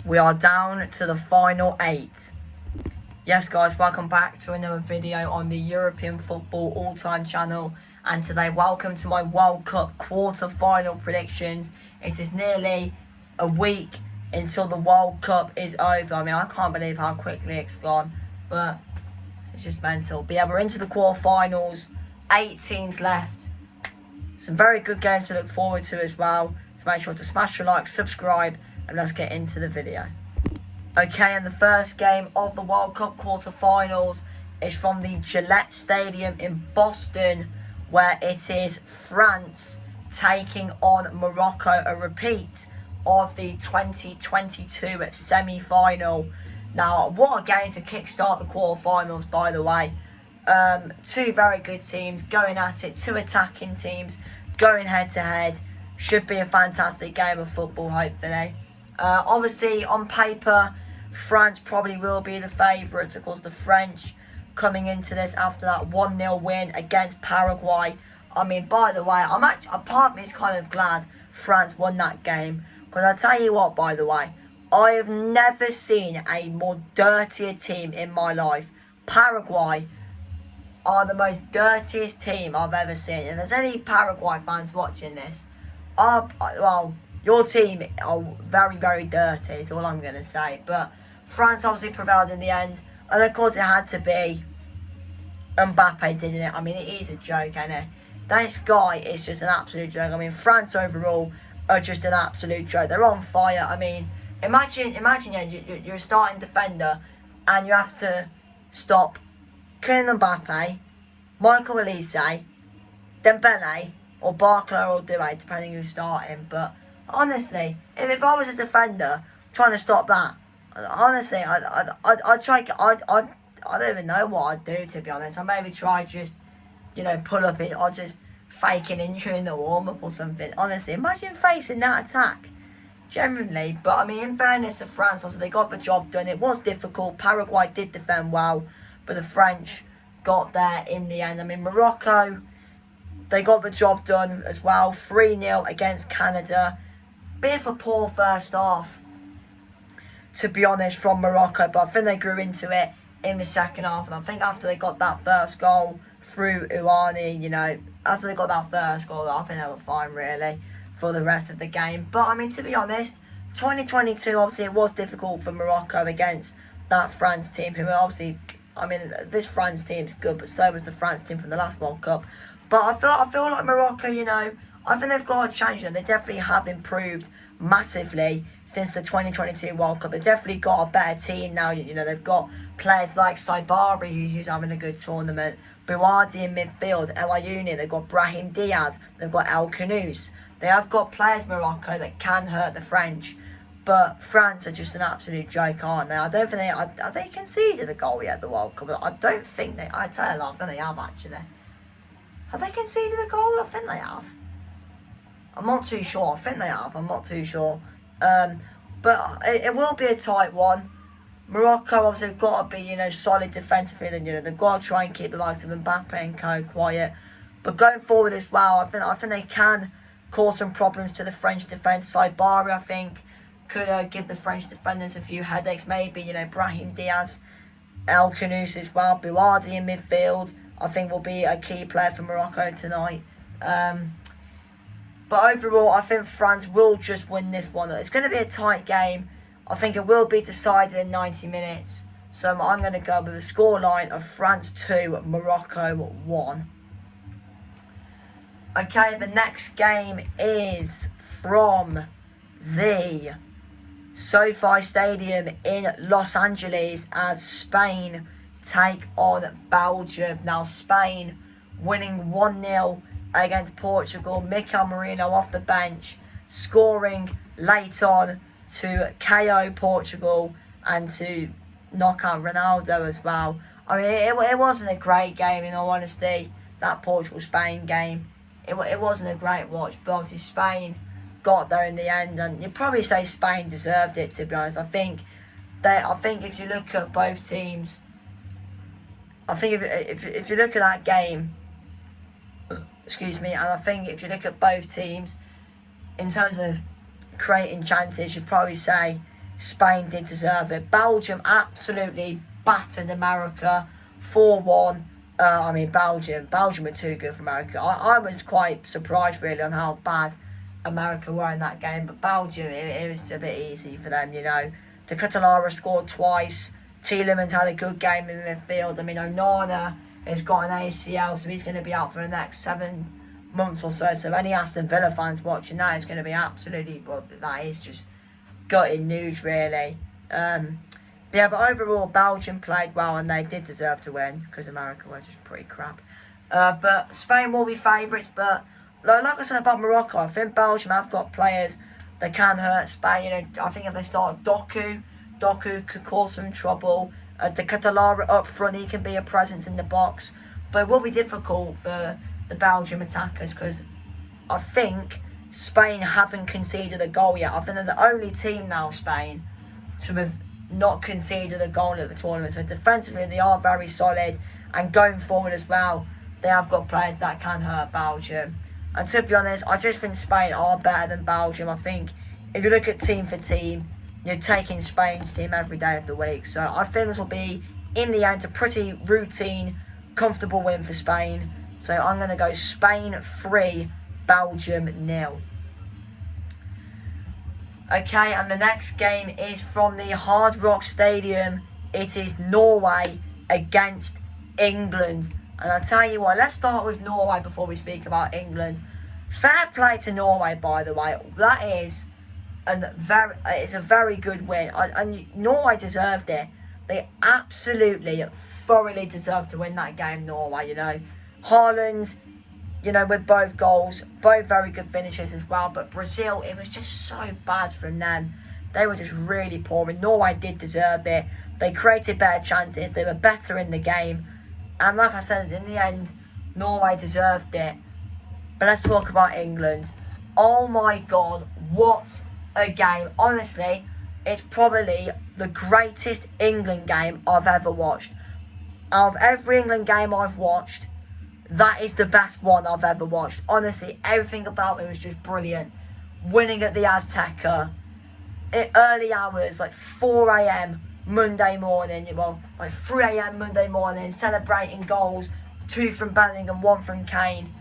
We are down to the final 8. Yes guys, welcome back to another video on the European Football All-Time channel. And today, welcome to my World Cup quarter-final predictions. It is nearly a week until the World Cup is over. I mean, I can't believe how quickly it's gone, but it's just mental. But yeah, we're into the quarter-finals. 8 teams left. Some very good games to look forward to as well. So make sure to smash your like, subscribe, and let's get into the video. Okay, and the first game of the World Cup quarter-finals is from the Gillette Stadium in Boston, where it is France taking on Morocco, a repeat of the 2022 semi-final. Now, what a game to kickstart the quarter-finals, by the way. Two very good teams going at it, two attacking teams going head-to-head. Should be a fantastic game of football, hopefully. Obviously, on paper, France probably will be the favourites. Of course, the French coming into this after that 1-0 win against Paraguay. I mean, by the way, a part of me is kind of glad France won that game. Because I tell you what, by the way, I have never seen a more dirtier team in my life. Paraguay are the most dirtiest team I've ever seen. If there's any Paraguay fans watching this, well, your team are very, very dirty, is all I'm going to say. But France obviously prevailed in the end. And of course it had to be Mbappe, didn't it? I mean, it is a joke, isn't it? This guy is just an absolute joke. I mean, France overall are just an absolute joke. They're on fire. I mean, imagine you're a starting defender and you have to stop Kylian Mbappe, Michael Olise, Dembele, or Barkley or Doué, depending who's starting. But honestly, if I was a defender trying to stop that, honestly, I'd try. I don't even know what I'd do, to be honest. I maybe try just, pull up it or just fake an injury in the warm up or something. Honestly, imagine facing that attack. Genuinely, but I mean, in fairness to France, also they got the job done. It was difficult. Paraguay did defend well, but the French got there in the end. I mean, Morocco, they got the job done as well. 3-0 against Canada. Bit of a poor first half, to be honest, from Morocco. But I think they grew into it in the second half. And I think after they got that first goal through Ouani, after they got that first goal, I think they were fine, really, for the rest of the game. But, I mean, to be honest, 2022, obviously, it was difficult for Morocco against that France team, who obviously, I mean, this France team's good, but so was the France team from the last World Cup. But I feel like Morocco, I think they've got a change. They definitely have improved massively since the 2022 World Cup. They've definitely got a better team now. They've got players like Saibari, who's having a good tournament. Bouhaddi in midfield, El Ayouni. They've got Brahim Diaz. They've got El Khanous. They have got players, Morocco, that can hurt the French. But France are just an absolute joke, aren't they? I don't think they conceded a goal yet at the World Cup. I don't think they. I tell you, I think they have actually. Have they conceded a goal? I think they have. I'm not too sure. I think they have. I'm not too sure. But it will be a tight one. Morocco obviously have got to be, solid defensively. They've got to try and keep the likes of Mbappe and co quiet. But going forward as well, I think they can cause some problems to the French defence. Saibari, I think, could give the French defenders a few headaches. Maybe, Brahim Diaz, El Khanous as well. Bouhaddi in midfield, I think, will be a key player for Morocco tonight. But overall, I think France will just win this one. It's going to be a tight game. I think it will be decided in 90 minutes. So I'm going to go with a scoreline of France 2, Morocco 1. Okay, the next game is from the SoFi Stadium in Los Angeles as Spain take on Belgium. Now, Spain winning 1-0 against Portugal. Mikel Merino off the bench, scoring late on to KO Portugal and to knock out Ronaldo as well. I mean, it wasn't a great game, in all honesty, that Portugal-Spain game. It wasn't a great watch, but obviously Spain got there in the end, and you'd probably say Spain deserved it, to be honest. I think if you look at both teams, I think if you look at that game, excuse me, and I think if you look at both teams, in terms of creating chances, you'd probably say Spain did deserve it. Belgium absolutely battered America 4-1. Belgium were too good for America. I was quite surprised really on how bad America were in that game, but Belgium, it was a bit easy for them, you know. De Ketelaere scored twice. Tielemans had a good game in midfield. I mean, Onana has got an ACL, so he's going to be out for the next 7 months or so. So any Aston Villa fans watching that is going to be absolutely, well, that is just gutting news, really. Yeah, but overall, Belgium played well and they did deserve to win because America were just pretty crap. But Spain will be favourites. But like I said about Morocco, I think Belgium have got players that can hurt Spain. You know, I think if they start Doku could cause some trouble. De Ketelaere up front, he can be a presence in the box. But it will be difficult for the Belgium attackers because I think Spain haven't conceded a goal yet. I think they're the only team now, Spain, to have not conceded a goal at the tournament. So defensively they are very solid, and going forward as well, they have got players that can hurt Belgium. And to be honest, I just think Spain are better than Belgium. I think if you look at team for team, you're taking Spain's team every day of the week. So I think this will be, in the end, a pretty routine, comfortable win for Spain. So I'm going to go Spain 3, Belgium 0. Okay, and the next game is from the Hard Rock Stadium. It is Norway against England. And I'll tell you what, let's start with Norway before we speak about England. Fair play to Norway, by the way. That is it's a very good win. And Norway deserved it. They absolutely, thoroughly deserved to win that game, Norway, you know. Haaland, you know, with both goals, both very good finishes as well. But Brazil, it was just so bad from them. They were just really poor, and Norway did deserve it. They created better chances. They were better in the game. And like I said, in the end, Norway deserved it. But let's talk about England. Oh my God, what a game. Honestly, it's probably the greatest England game I've ever watched. Out of every England game I've watched, that is the best one I've ever watched. Honestly, everything about it was just brilliant. Winning at the Azteca, early hours, like 4 a.m. Monday morning, well, like 3 a.m. Monday morning, celebrating goals, 2 from Bellingham, 1 from Kane.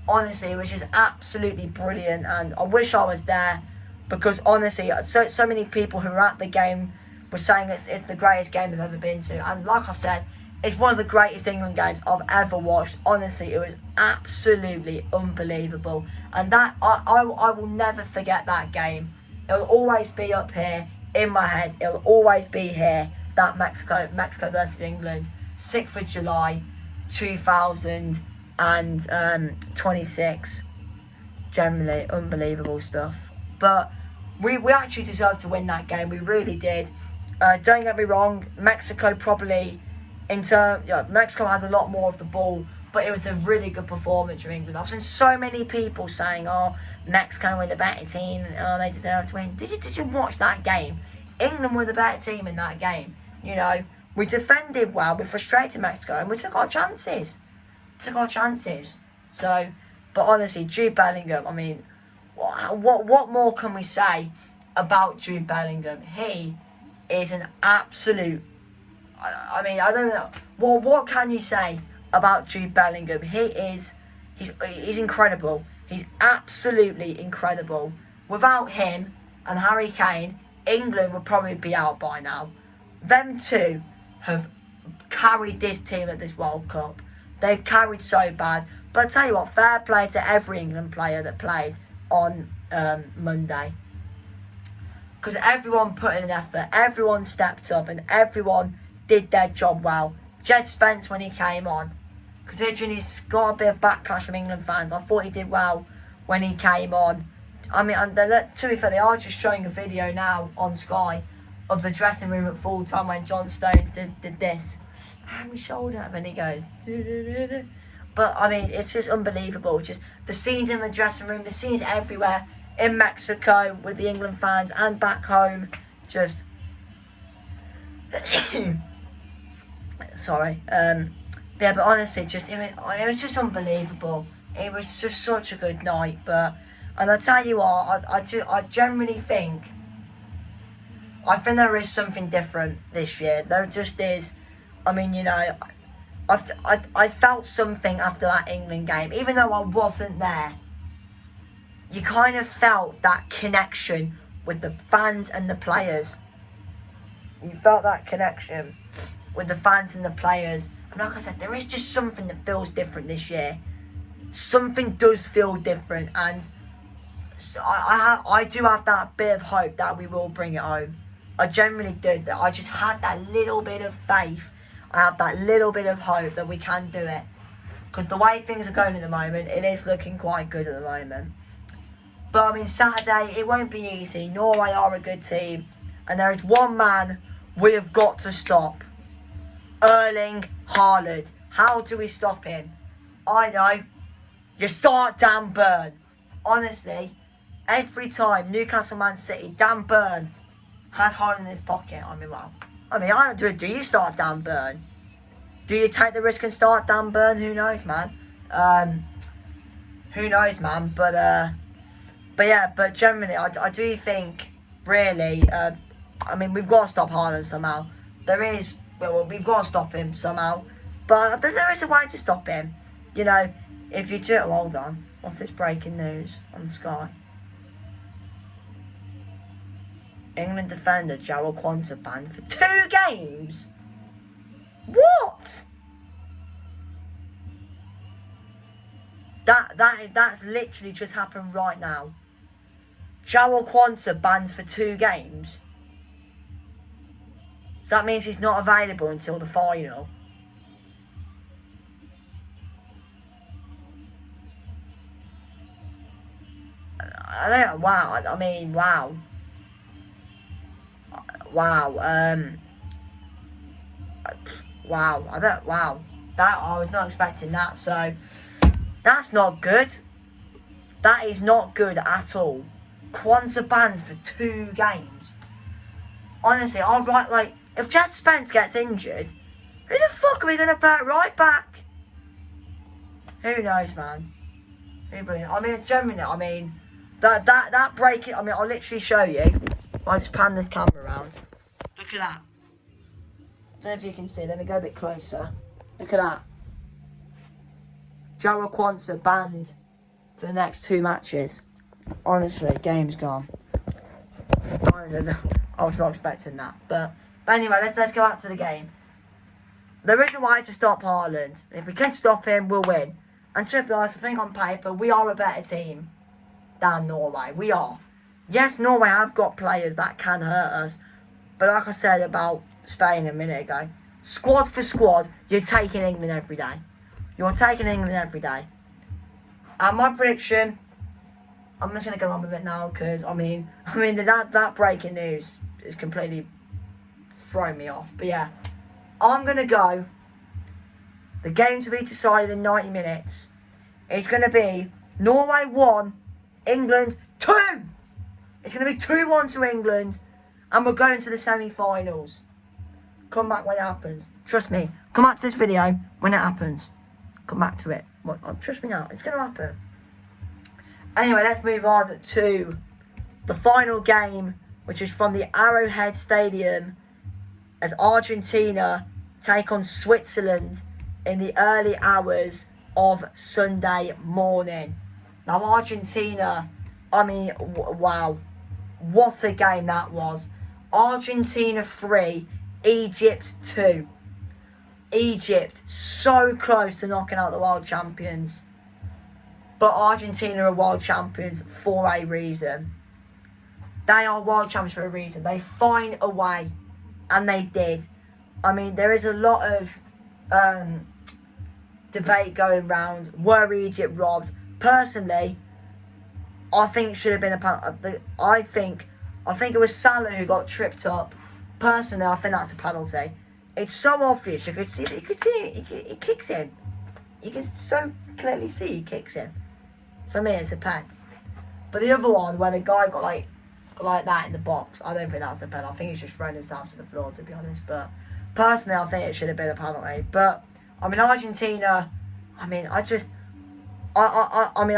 Honestly, it was just absolutely brilliant, and I wish I was there, because honestly, so many people who were at the game were saying it's the greatest game they've ever been to. And like I said, it's one of the greatest England games I've ever watched. Honestly, it was absolutely unbelievable. And that I will never forget that game. It'll always be up here in my head. It'll always be here. That Mexico versus England, 6th of July, 2026. Generally, unbelievable stuff. But we actually deserved to win that game. We really did. Don't get me wrong. Mexico probably, Mexico had a lot more of the ball, but it was a really good performance from England. I've seen so many people saying, "Oh, Mexico were the better team. Oh, they deserve to win." Did you watch that game? England were the better team in that game. You know, we defended well. We frustrated Mexico, and we took our chances. So, but honestly, Jude Bellingham. I mean, what more can we say about Jude Bellingham? He is an absolute. I mean, I don't know. Well, what can you say about Jude Bellingham? He's incredible. He's absolutely incredible. Without him and Harry Kane, England would probably be out by now. Them two have carried this team at this World Cup. They've carried so bad. But I tell you what, fair play to every England player that played on Monday. Because everyone put in an effort, everyone stepped up, and everyone did their job well. Jed Spence, when he came on, considering he's got a bit of backlash from England fans, I thought he did well when he came on. I mean, to be fair, they are just showing a video now on Sky of the dressing room at full time when John Stones did this. And my shoulder, and he goes. But I mean, it's just unbelievable. Just the scenes in the dressing room, the scenes everywhere in Mexico with the England fans and back home. Just sorry. Yeah, but honestly, it was just unbelievable. It was just such a good night. And I tell you what, I generally think I think there is something different this year. There just is. I mean, you know, I felt something after that England game. Even though I wasn't there, you kind of felt that connection with the fans and the players. You felt that connection with the fans and the players. And like I said, there is just something that feels different this year. Something does feel different. And so I do have that bit of hope that we will bring it home. I generally do. That I just had that little bit of faith. I have that little bit of hope that we can do it. Because the way things are going at the moment, it is looking quite good at the moment. But I mean, Saturday, it won't be easy. Norway are a good team. And there is one man we have got to stop. Erling Haaland. How do we stop him? I know. You start Dan Burn. Honestly, every time Newcastle Man City, Dan Burn has Haaland in his pocket. I mean, well, I don't do it. Do you start Dan Burn? Do you take the risk and start Dan Burn? Who knows, man? Who knows, man? But yeah, but generally, I do think, really, I mean, we've got to stop Haaland somehow. We've got to stop him somehow. But there is a way to stop him. You know, if you do... hold on. What's this breaking news on Sky? England defender Jarrell Quansah banned for 2 games? What? That's literally just happened right now. Jarrell Quansah banned for 2 games? So that means he's not available until the final. I don't... wow. I mean, wow. Wow. Wow. Wow. That, I was not expecting that. So, that's not good. That is not good at all. Quansah banned for 2 games. Honestly, like, if Jed Spence gets injured, who the fuck are we going to play right back? Who knows, man? I mean, generally, I mean, that break, I mean, I'll literally show you. I'll just pan this camera around. Look at that. I don't know if you can see. Let me go a bit closer. Look at that. Jarrell Quansah banned for the next 2 matches. Honestly, game's gone. Honestly, I was not expecting that. But anyway, let's go back to the game. There is a way to stop Haaland. If we can stop him, we'll win. And to be honest, I think on paper, we are a better team than Norway. We are. Yes, Norway have got players that can hurt us. But like I said about Spain a minute ago, squad for squad, you're taking England every day. You're taking England every day. And my prediction, I'm just going to go on with it now because, I mean that breaking news is completely throwing me off. But yeah, I'm going to go, the game to be decided in 90 minutes. It's going to be Norway 1, England 2. It's going to be 2-1 to England. And we're going to the semi-finals. Come back when it happens. Trust me. Come back to this video when it happens. Come back to it. Trust me now. It's going to happen. Anyway, let's move on to the final game, which is from the Arrowhead Stadium, as Argentina take on Switzerland in the early hours of Sunday morning. Now, Argentina, I mean, wow. What a game that was. Argentina 3, Egypt 2. Egypt so close to knocking out the world champions. But Argentina are world champions for a reason. They are world champions for a reason. They find a way. And they did. I mean, there is a lot of debate going round. Were Egypt robbed? Personally, I think it should have been a penalty. I think it was Salah who got tripped up. Personally, I think that's a penalty. It's so obvious. You could see he kicks him. You can so clearly see he kicks him. For me, it's a pen. But the other one, where the guy got like that in the box, I don't think that's a pen. I think he's just thrown himself to the floor, to be honest. But personally, I think it should have been a penalty. But I mean, Argentina. I mean, I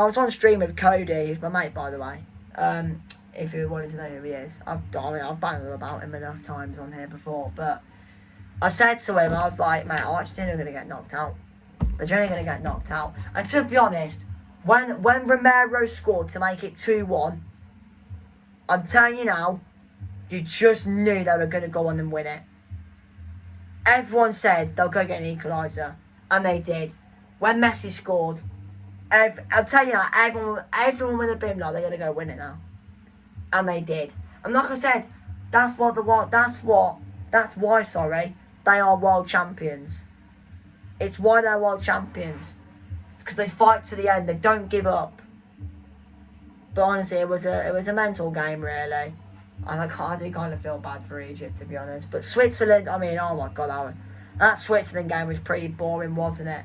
was on stream with Cody, who's my mate, by the way. if you wanted to know who he is. I've banged about him enough times on here before, but I said to him, I was like, mate, Argentina are going to get knocked out. They're generally going to get knocked out. And to be honest, when Romero scored to make it 2-1, I'm telling you now, you just knew they were going to go on and win it. Everyone said they'll go get an equaliser, and they did. When Messi scored, I'll tell you now, everyone would have been like, they're going to go win it now. And they did. And like I said, that's why, they are world champions. It's why they're world champions. Because they fight to the end, they don't give up. But honestly, it was a mental game, really. And I did kind of feel bad for Egypt, to be honest. But Switzerland, I mean, oh my God, that Switzerland game was pretty boring, wasn't it?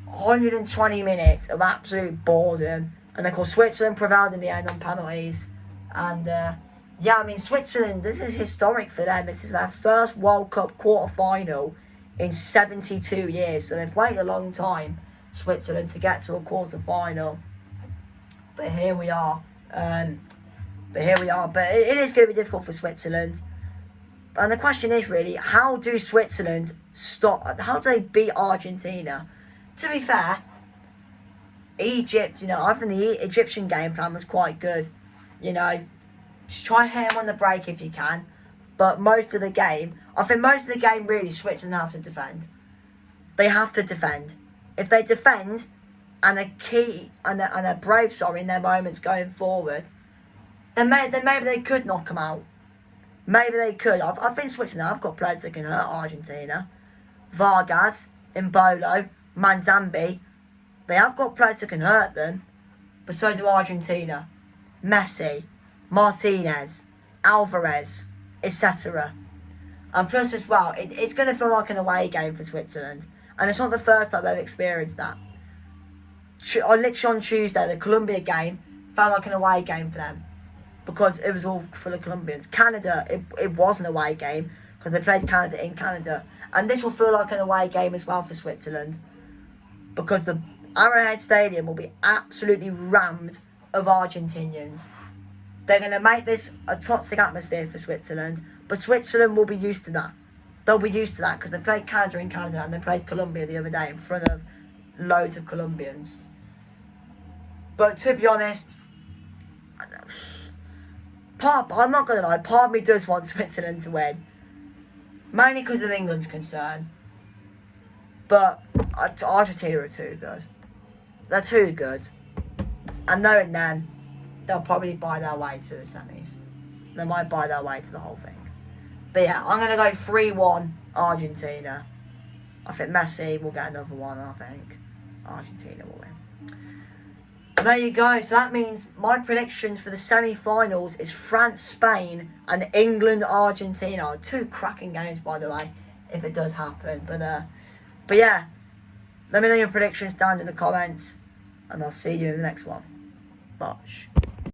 120 minutes of absolute boredom. And of course, Switzerland prevailed in the end on penalties. And yeah, I mean, Switzerland, this is historic for them. This is their first World Cup quarter-final in 72 years. So they've waited a long time, Switzerland, to get to a quarter-final. But here we are. But it is going to be difficult for Switzerland. And the question is really, how do Switzerland how do they beat Argentina? To be fair, Egypt, I think the Egyptian game plan was quite good. Just try and hit them on the break if you can. But most of the game, really, Switzerland have to defend. They have to defend. If they defend and they're brave, in their moments going forward, then maybe they could knock them out. Maybe they could. I think Switzerland have got players that can hurt Argentina. Vargas, Embolo, Manzambi. They have got players that can hurt them. But so do Argentina. Messi, Martinez, Alvarez, etc. And plus as well, it's going to feel like an away game for Switzerland. And it's not the first time they've experienced that. Literally on Tuesday, the Colombia game felt like an away game for them. Because it was all full of Colombians. Canada, it was an away game. Because they played Canada in Canada. And this will feel like an away game as well for Switzerland. Because the Arrowhead Stadium will be absolutely rammed of Argentinians. They're going to make this a toxic atmosphere for Switzerland. But Switzerland will be used to that. They'll be used to that because they played Canada in Canada and they played Colombia the other day in front of loads of Colombians. But to be honest, I'm not going to lie, part of me does want Switzerland to win. Mainly because of England's concern. But Argentina are too good. They're too good. And knowing them, they'll probably buy their way to the semis. They might buy their way to the whole thing. But yeah, I'm going to go 3-1 Argentina. I think Messi will get another one, I think Argentina will win. And there you go. So that means my predictions for the semi-finals is France, Spain and England, Argentina. 2 cracking games, by the way, if it does happen. But yeah, let me know your predictions down in the comments. And I'll see you in the next one. Bosh.